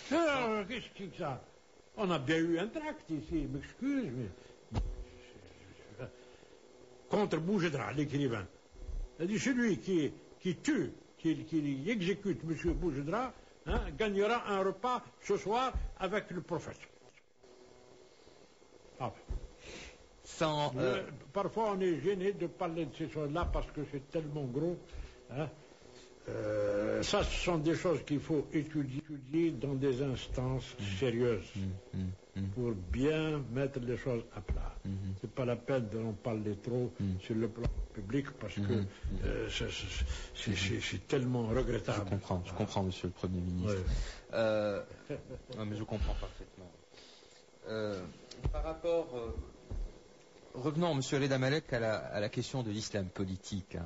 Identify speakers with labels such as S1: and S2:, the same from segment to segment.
S1: Qu'est-ce que c'est que ça? On a bien eu un tract ici, m'excuse, mais... Contre Bougedra, l'écrivain. Il a dit celui qui tue, qui exécute M. Bougedra, gagnera un repas ce soir avec le prophète. Ah. Parfois on est gêné de parler de ces choses-là parce que c'est tellement gros. Ça, ce sont des choses qu'il faut étudier dans des instances sérieuses pour bien mettre les choses à plat. C'est pas la peine d'en parler trop sur le plan public parce que c'est tellement regrettable.
S2: Je comprends, monsieur le Premier ministre. Non, mais je comprends parfaitement. Par rapport... Revenons, monsieur Reda Malek, à la question de l'islam politique.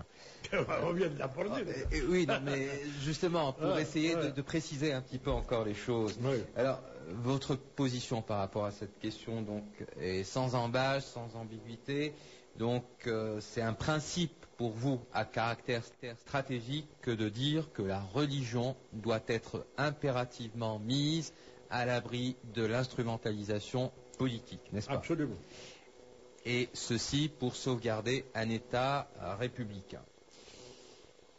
S1: On vient de l'aborder.
S2: Oui, non, mais justement, pour essayer de préciser un petit peu encore les choses.
S1: Oui.
S2: Alors, votre position par rapport à cette question, donc, est sans embâche, sans ambiguïté. Donc, c'est un principe pour vous à caractère stratégique que de dire que la religion doit être impérativement mise à l'abri de l'instrumentalisation politique, n'est-ce pas?
S1: Absolument.
S2: Et ceci pour sauvegarder un État républicain.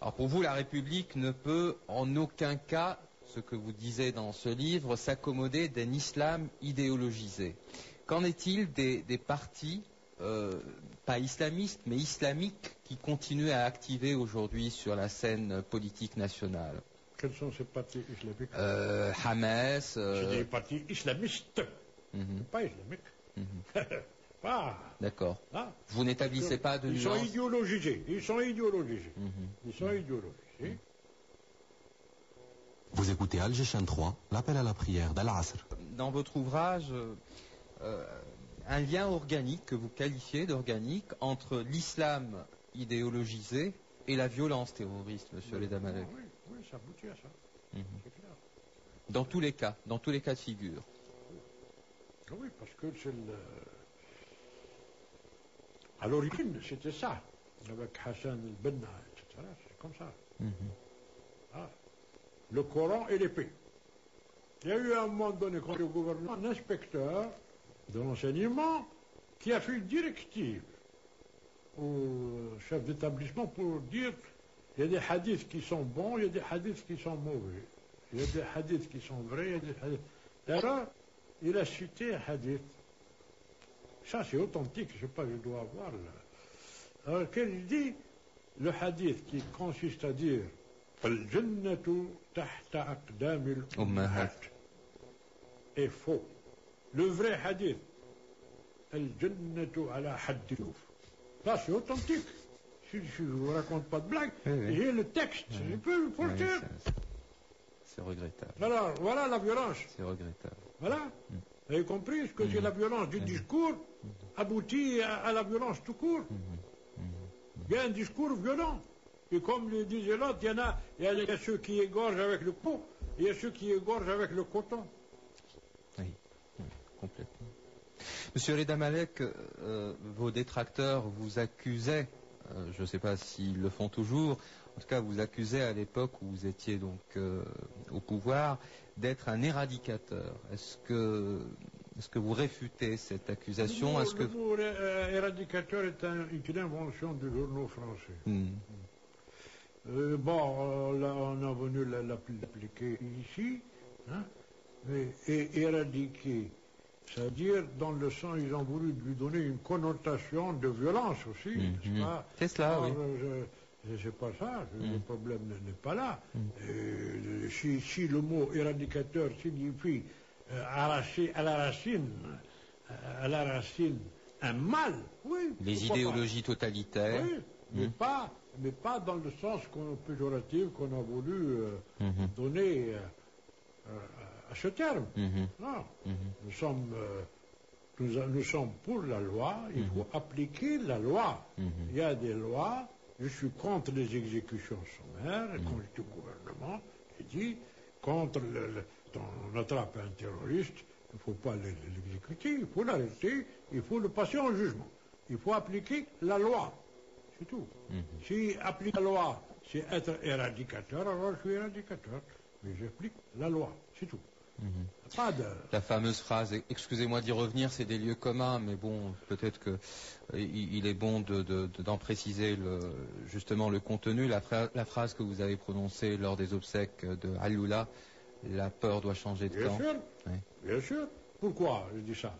S2: Alors pour vous, la République ne peut en aucun cas, ce que vous disiez dans ce livre, s'accommoder d'un islam idéologisé. Qu'en est-il des partis, pas islamistes, mais islamiques, qui continuent à activer aujourd'hui sur la scène politique nationale?
S1: Quels sont ces partis islamiques?
S2: Hamas.
S1: C'est des partis islamistes, pas islamiques.
S2: D'accord. Vous n'établissez pas de nuance.
S1: Ils sont idéologisés.
S3: Vous écoutez Al-Jishan 3, l'appel à la prière d'Al-Asr.
S2: Dans votre ouvrage, un lien organique que vous qualifiez d'organique entre l'islam idéologisé et la violence terroriste, monsieur Reda Malek.
S1: Oui, ça aboutit à ça. C'est clair.
S2: Dans tous les cas de figure.
S1: Oui, parce que c'est à l'origine, c'était ça, avec Hassan el-Benna, etc. C'est comme ça. Le Coran et l'épée. Il y a eu à un moment donné, quand le gouvernement, un inspecteur de l'enseignement qui a fait une directive au chef d'établissement pour dire il y a des hadiths qui sont bons, il y a des hadiths qui sont mauvais. Il y a des hadiths qui sont vrais, il y a des hadiths... Alors, il a cité un hadith. Ça, c'est authentique, je ne sais pas, je dois avoir là. Alors, qu'il dit, le hadith qui consiste à dire Al-Jannatu tahta aqdamil ummahat est faux. Le vrai hadith, Al-Jannatu ala haddiouf. Ça, c'est authentique. Si je ne vous raconte pas de blague, j'ai le texte, je peux le dire.
S2: C'est regrettable.
S1: Alors, voilà la violence.
S2: C'est regrettable.
S1: Voilà. Vous avez compris ce que c'est la violence du discours aboutit à la violence tout court. Il y a un discours violent. Et comme le disait l'autre, il y a ceux qui égorgent avec le pot, et il y a ceux qui égorgent avec le coton.
S2: Oui, complètement. Monsieur Reda Malek, vos détracteurs vous accusaient, je ne sais pas s'ils le font toujours, en tout cas vous accusaient à l'époque où vous étiez donc au pouvoir d'être un éradicateur. Est-ce que vous réfutez cette accusation?
S1: Le mot éradicateur est une invention des journaux français. Là, on a venu l'appliquer ici, et éradiquer. C'est-à-dire, dans le sens, ils ont voulu lui donner une connotation de violence aussi, n'est-ce pas?
S2: C'est cela, oui.
S1: C'est pas ça, le problème n'est pas là. Si le mot éradicateur signifie arracher à la racine un mal, oui.
S2: Les idéologies totalitaires.
S1: Oui, mais pas dans le sens péjoratif qu'on a voulu donner à ce terme. Non. Nous sommes pour la loi, il faut appliquer la loi. Il y a des lois, je suis contre les exécutions sommaires, et quand j'étais au gouvernement, j'ai dit, quand on attrape un terroriste, il ne faut pas l'exécuter, il faut l'arrêter, il faut le passer en jugement. Il faut appliquer la loi. C'est tout. Si appliquer la loi, c'est être éradicateur, alors je suis éradicateur. Mais j'applique la loi, c'est tout. Pas de...
S2: La fameuse phrase, excusez-moi d'y revenir, c'est des lieux communs, mais bon, peut-être que il est bon d'en préciser justement le contenu. La phrase que vous avez prononcée lors des obsèques de Alioula, la peur doit changer de
S1: Bien
S2: camp.
S1: sûr,
S2: Oui.
S1: bien sûr. Pourquoi je dis ça?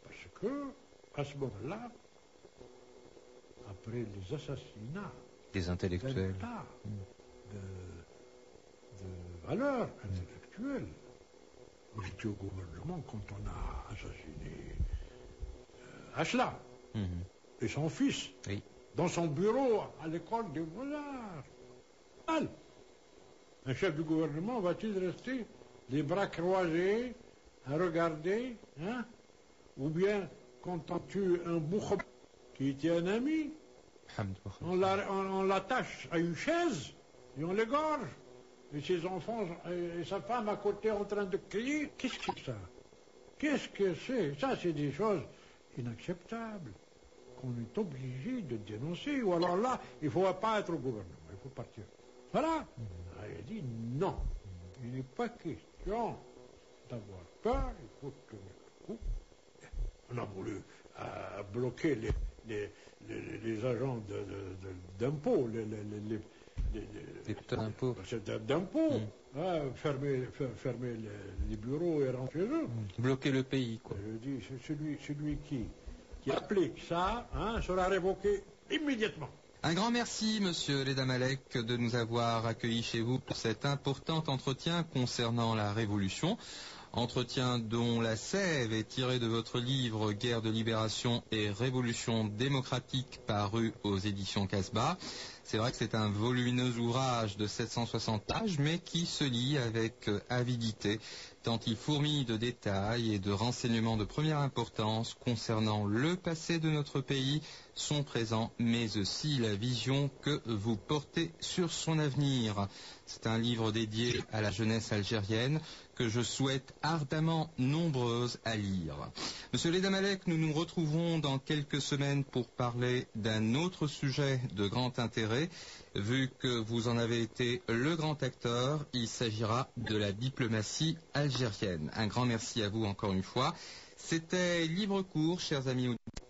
S1: Parce que, à ce moment-là, après les assassinats
S2: Des intellectuels.
S1: d'un tas de valeurs intellectuelles, on était au gouvernement quand on a assassiné Ashla
S2: Mhm.
S1: et son fils
S2: Oui.
S1: dans son bureau à l'école des Beaux-Arts. Mal. Un chef du gouvernement va-t-il rester les bras croisés à regarder, hein? Ou bien quand on tue un bourg qui était un ami, on l'attache à une chaise et on l'égorge. Et ses enfants et sa femme à côté en train de crier. Qu'est-ce que c'est ça? Qu'est-ce que c'est? Ça, c'est des choses inacceptables qu'on est obligé de dénoncer. Ou alors là, il ne faut pas être au gouvernement, il faut partir. Voilà. Il a dit non. Il n'est pas question d'avoir peur, il faut tenir le coup. On a voulu bloquer les agents d'impôts,
S2: Des d'impôts.
S1: d'impôts, fermer les bureaux et rentrer chez eux.
S2: Bloquer le pays, quoi.
S1: Je dis, celui qui applique ça, sera révoqué immédiatement.
S2: Un grand merci, monsieur Leda Malek, de nous avoir accueillis chez vous pour cet important entretien concernant la Révolution. Entretien dont la sève est tirée de votre livre Guerre de libération et révolution démocratique paru aux éditions Casbah. C'est vrai que c'est un volumineux ouvrage de 760 pages, mais qui se lit avec avidité, tant il fourmille de détails et de renseignements de première importance concernant le passé de notre pays, son présent, mais aussi la vision que vous portez sur son avenir. C'est un livre dédié à la jeunesse algérienne que je souhaite ardemment nombreuse à lire. Monsieur Leda Malek, nous nous retrouvons dans quelques semaines pour parler d'un autre sujet de grand intérêt. Vu que vous en avez été le grand acteur, il s'agira de la diplomatie algérienne. Un grand merci à vous encore une fois. C'était Libre Cours, chers amis auditeurs.